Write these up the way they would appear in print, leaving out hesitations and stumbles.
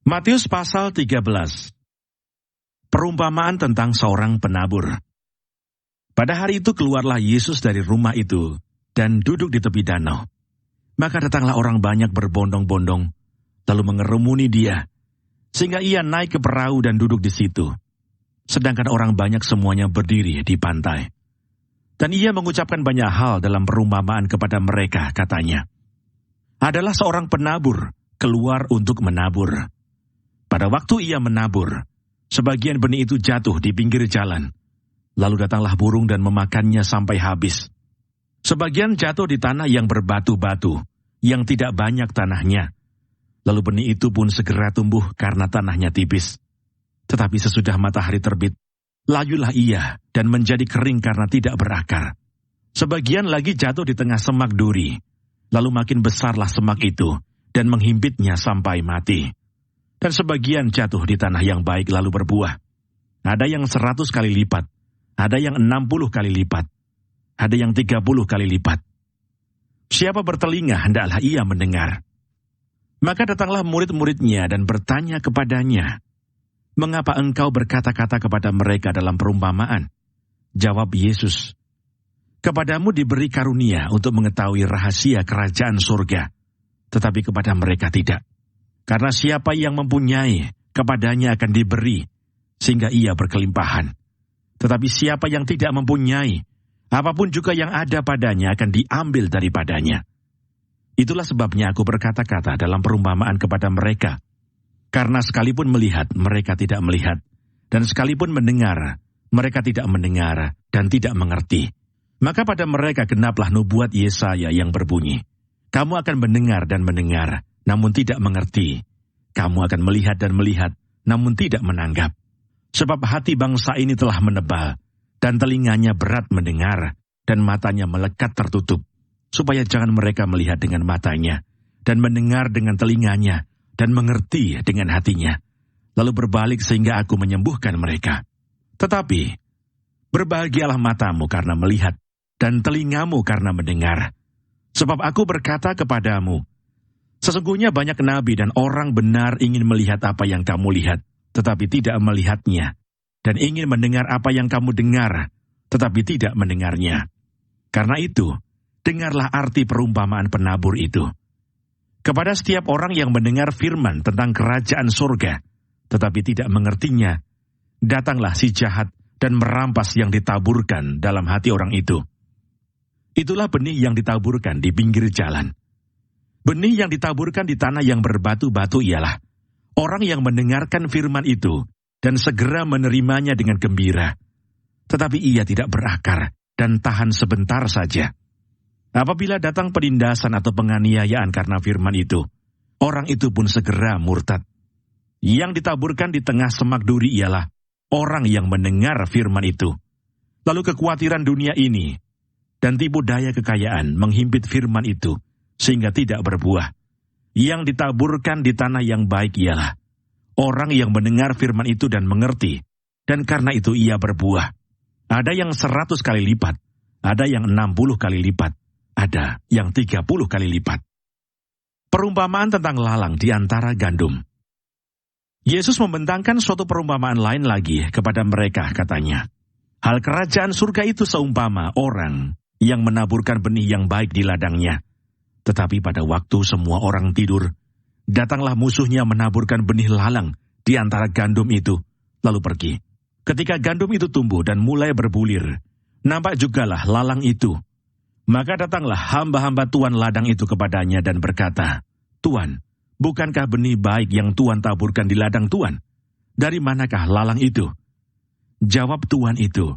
Matius pasal 13. Perumpamaan tentang seorang penabur. Pada hari itu keluarlah Yesus dari rumah itu dan duduk di tepi danau. Maka datanglah orang banyak berbondong-bondong, lalu mengerumuni dia, sehingga ia naik ke perahu dan duduk di situ. Sedangkan orang banyak semuanya berdiri di pantai. Dan ia mengucapkan banyak hal dalam perumpamaan kepada mereka, katanya. Adalah seorang penabur keluar untuk menabur. Pada waktu ia menabur, sebagian benih itu jatuh di pinggir jalan. Lalu datanglah burung dan memakannya sampai habis. Sebagian jatuh di tanah yang berbatu-batu, yang tidak banyak tanahnya. Lalu benih itu pun segera tumbuh karena tanahnya tipis. Tetapi sesudah matahari terbit, layulah ia dan menjadi kering karena tidak berakar. Sebagian lagi jatuh di tengah semak duri. Lalu makin besarlah semak itu dan menghimpitnya sampai mati. Dan sebagian jatuh di tanah yang baik lalu berbuah. Ada yang 100 kali lipat, ada yang 60 kali lipat, ada yang 30 kali lipat. Siapa bertelinga hendaklah ia mendengar. Maka datanglah murid-muridnya dan bertanya kepadanya, "Mengapa engkau berkata-kata kepada mereka dalam perumpamaan?" Jawab Yesus, "Kepadamu diberi karunia untuk mengetahui rahasia kerajaan surga, tetapi kepada mereka tidak. Karena siapa yang mempunyai, kepadanya akan diberi, sehingga ia berkelimpahan. Tetapi siapa yang tidak mempunyai, apapun juga yang ada padanya akan diambil daripadanya. Itulah sebabnya aku berkata-kata dalam perumpamaan kepada mereka. Karena sekalipun melihat, mereka tidak melihat. Dan sekalipun mendengar, mereka tidak mendengar dan tidak mengerti. Maka pada mereka genaplah nubuat Yesaya yang berbunyi, kamu akan mendengar dan mendengar, namun tidak mengerti. Kamu akan melihat dan melihat, namun tidak menanggap. Sebab hati bangsa ini telah menebal, dan telinganya berat mendengar, dan matanya melekat tertutup, supaya jangan mereka melihat dengan matanya, dan mendengar dengan telinganya, dan mengerti dengan hatinya, lalu berbalik sehingga aku menyembuhkan mereka. Tetapi, berbahagialah matamu karena melihat, dan telingamu karena mendengar. Sebab aku berkata kepadamu, sesungguhnya banyak nabi dan orang benar ingin melihat apa yang kamu lihat, tetapi tidak melihatnya, dan ingin mendengar apa yang kamu dengar, tetapi tidak mendengarnya. Karena itu, dengarlah arti perumpamaan penabur itu. Kepada setiap orang yang mendengar firman tentang kerajaan surga, tetapi tidak mengertinya, datanglah si jahat dan merampas yang ditaburkan dalam hati orang itu. Itulah benih yang ditaburkan di pinggir jalan. Benih yang ditaburkan di tanah yang berbatu-batu ialah orang yang mendengarkan firman itu dan segera menerimanya dengan gembira. Tetapi ia tidak berakar dan tahan sebentar saja. Apabila datang penindasan atau penganiayaan karena firman itu, orang itu pun segera murtad. Yang ditaburkan di tengah semak duri ialah orang yang mendengar firman itu. Lalu kekhawatiran dunia ini dan tipu daya kekayaan menghimpit firman itu, sehingga tidak berbuah. Yang ditaburkan di tanah yang baik ialah orang yang mendengar firman itu dan mengerti, dan karena itu ia berbuah. Ada yang 100 kali lipat, ada yang 60 kali lipat, ada yang 30 kali lipat. Perumpamaan tentang lalang di antara gandum. Yesus membentangkan suatu perumpamaan lain lagi kepada mereka, katanya, hal kerajaan surga itu seumpama orang yang menaburkan benih yang baik di ladangnya. Tetapi pada waktu semua orang tidur, datanglah musuhnya menaburkan benih lalang di antara gandum itu, lalu pergi. Ketika gandum itu tumbuh dan mulai berbulir, nampak jugalah lalang itu. Maka datanglah hamba-hamba tuan ladang itu kepadanya dan berkata, "Tuan, bukankah benih baik yang Tuan taburkan di ladang Tuan? Dari manakah lalang itu?" Jawab tuan itu,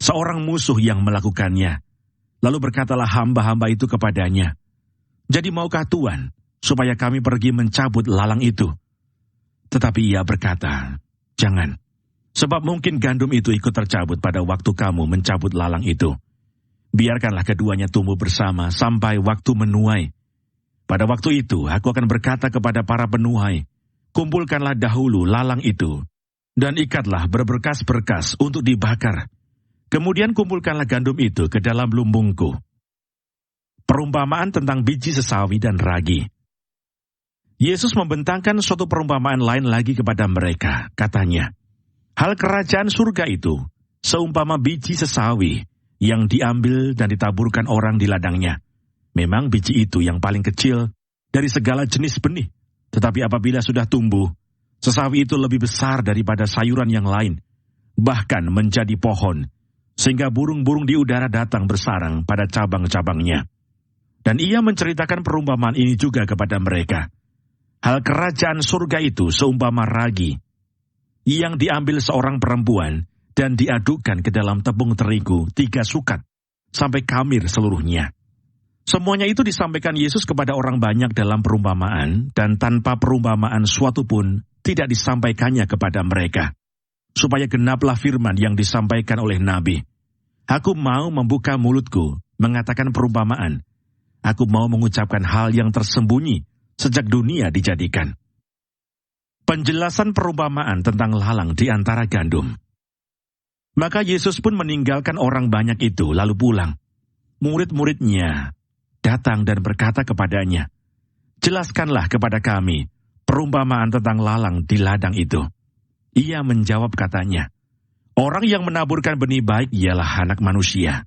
"Seorang musuh yang melakukannya." Lalu berkatalah hamba-hamba itu kepadanya, "Jadi maukah Tuan, supaya kami pergi mencabut lalang itu?" Tetapi ia berkata, "Jangan, sebab mungkin gandum itu ikut tercabut pada waktu kamu mencabut lalang itu. Biarkanlah keduanya tumbuh bersama sampai waktu menuai. Pada waktu itu aku akan berkata kepada para penuai, kumpulkanlah dahulu lalang itu, dan ikatlah berberkas-berkas untuk dibakar. Kemudian kumpulkanlah gandum itu ke dalam lumbungku." Perumpamaan tentang biji sesawi dan ragi. Yesus membentangkan suatu perumpamaan lain lagi kepada mereka. Katanya, hal kerajaan surga itu seumpama biji sesawi yang diambil dan ditaburkan orang di ladangnya. Memang biji itu yang paling kecil dari segala jenis benih. Tetapi apabila sudah tumbuh, sesawi itu lebih besar daripada sayuran yang lain, bahkan menjadi pohon, sehingga burung-burung di udara datang bersarang pada cabang-cabangnya. Dan ia menceritakan perumpamaan ini juga kepada mereka. Hal kerajaan surga itu seumpama ragi, yang diambil seorang perempuan dan diadukkan ke dalam tepung terigu 3 sukat, sampai kamir seluruhnya. Semuanya itu disampaikan Yesus kepada orang banyak dalam perumpamaan, dan tanpa perumpamaan suatu pun tidak disampaikannya kepada mereka, supaya genaplah firman yang disampaikan oleh Nabi. Aku mau membuka mulutku, mengatakan perumpamaan. Aku mau mengucapkan hal yang tersembunyi sejak dunia dijadikan. Penjelasan perumpamaan tentang lalang di antara gandum. Maka Yesus pun meninggalkan orang banyak itu lalu pulang. Murid-muridnya datang dan berkata kepadanya, jelaskanlah kepada kami perumpamaan tentang lalang di ladang itu. Ia menjawab katanya, orang yang menaburkan benih baik ialah anak manusia.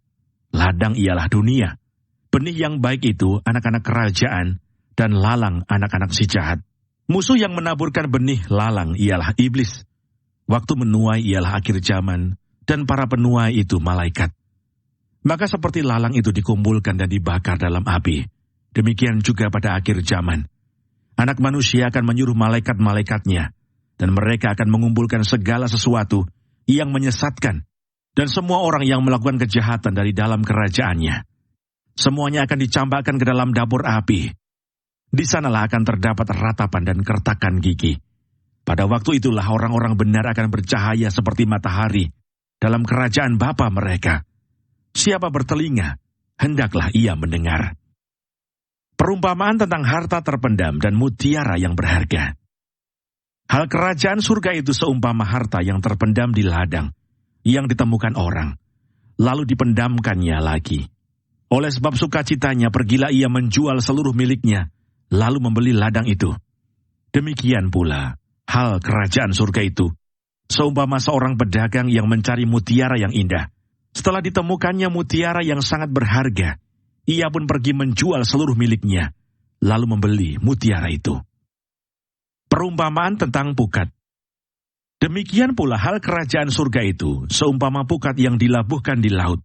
Ladang ialah dunia. Benih yang baik itu anak-anak kerajaan, dan lalang anak-anak si jahat. Musuh yang menaburkan benih lalang ialah iblis. Waktu menuai ialah akhir zaman, dan para penuai itu malaikat. Maka seperti lalang itu dikumpulkan dan dibakar dalam api, demikian juga pada akhir zaman. Anak manusia akan menyuruh malaikat-malaikatnya, dan mereka akan mengumpulkan segala sesuatu yang menyesatkan, dan semua orang yang melakukan kejahatan dari dalam kerajaannya. Semuanya akan dicampakkan ke dalam dapur api. Di sanalah akan terdapat ratapan dan kertakan gigi. Pada waktu itulah orang-orang benar akan bercahaya seperti matahari dalam kerajaan Bapa mereka. Siapa bertelinga, hendaklah ia mendengar. Perumpamaan tentang harta terpendam dan mutiara yang berharga. Hal kerajaan surga itu seumpama harta yang terpendam di ladang, yang ditemukan orang, lalu dipendamkannya lagi. Oleh sebab sukacitanya pergilah ia menjual seluruh miliknya, lalu membeli ladang itu. Demikian pula hal kerajaan surga itu, seumpama seorang pedagang yang mencari mutiara yang indah. Setelah ditemukannya mutiara yang sangat berharga, ia pun pergi menjual seluruh miliknya, lalu membeli mutiara itu. Perumpamaan tentang pukat. Demikian pula hal kerajaan surga itu, seumpama pukat yang dilabuhkan di laut,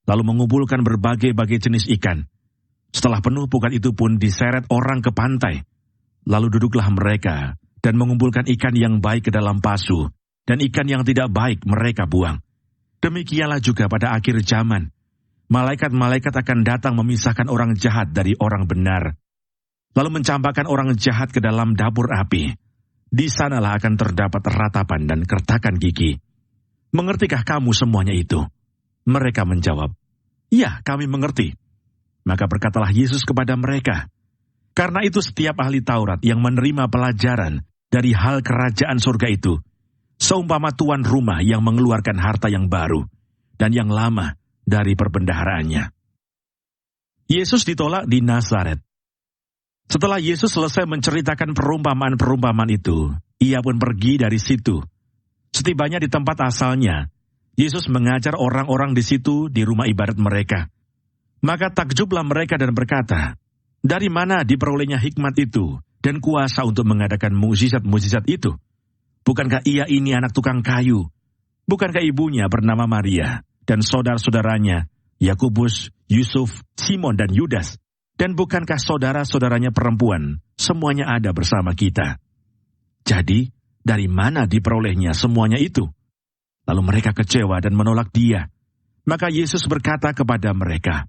lalu mengumpulkan berbagai-bagai jenis ikan. Setelah penuh pukat itu pun diseret orang ke pantai. Lalu duduklah mereka dan mengumpulkan ikan yang baik ke dalam pasu, dan ikan yang tidak baik mereka buang. Demikianlah juga pada akhir zaman. Malaikat-malaikat akan datang memisahkan orang jahat dari orang benar, lalu mencampakkan orang jahat ke dalam dapur api. Di sanalah akan terdapat ratapan dan kertakan gigi. Mengertikah kamu semuanya itu? Mereka menjawab, ya, kami mengerti. Maka berkatalah Yesus kepada mereka, karena itu setiap ahli Taurat yang menerima pelajaran dari hal kerajaan surga itu, seumpama tuan rumah yang mengeluarkan harta yang baru dan yang lama dari perbendaharaannya. Yesus ditolak di Nazaret. Setelah Yesus selesai menceritakan perumpamaan-perumpamaan itu, ia pun pergi dari situ. Setibanya di tempat asalnya, Yesus mengajar orang-orang di situ di rumah ibadat mereka. Maka takjublah mereka dan berkata, dari mana diperolehnya hikmat itu dan kuasa untuk mengadakan mukjizat-mukjizat itu? Bukankah ia ini anak tukang kayu? Bukankah ibunya bernama Maria dan saudara-saudaranya, Yakobus, Yusuf, Simon dan Yudas? Dan bukankah saudara-saudaranya perempuan semuanya ada bersama kita? Jadi, dari mana diperolehnya semuanya itu? Lalu mereka kecewa dan menolak dia. Maka Yesus berkata kepada mereka,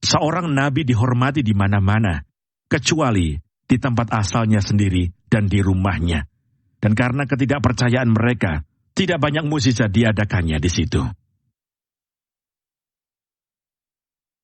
seorang nabi dihormati di mana-mana, kecuali di tempat asalnya sendiri dan di rumahnya. Dan karena ketidakpercayaan mereka, tidak banyak mukjizat diadakannya di situ.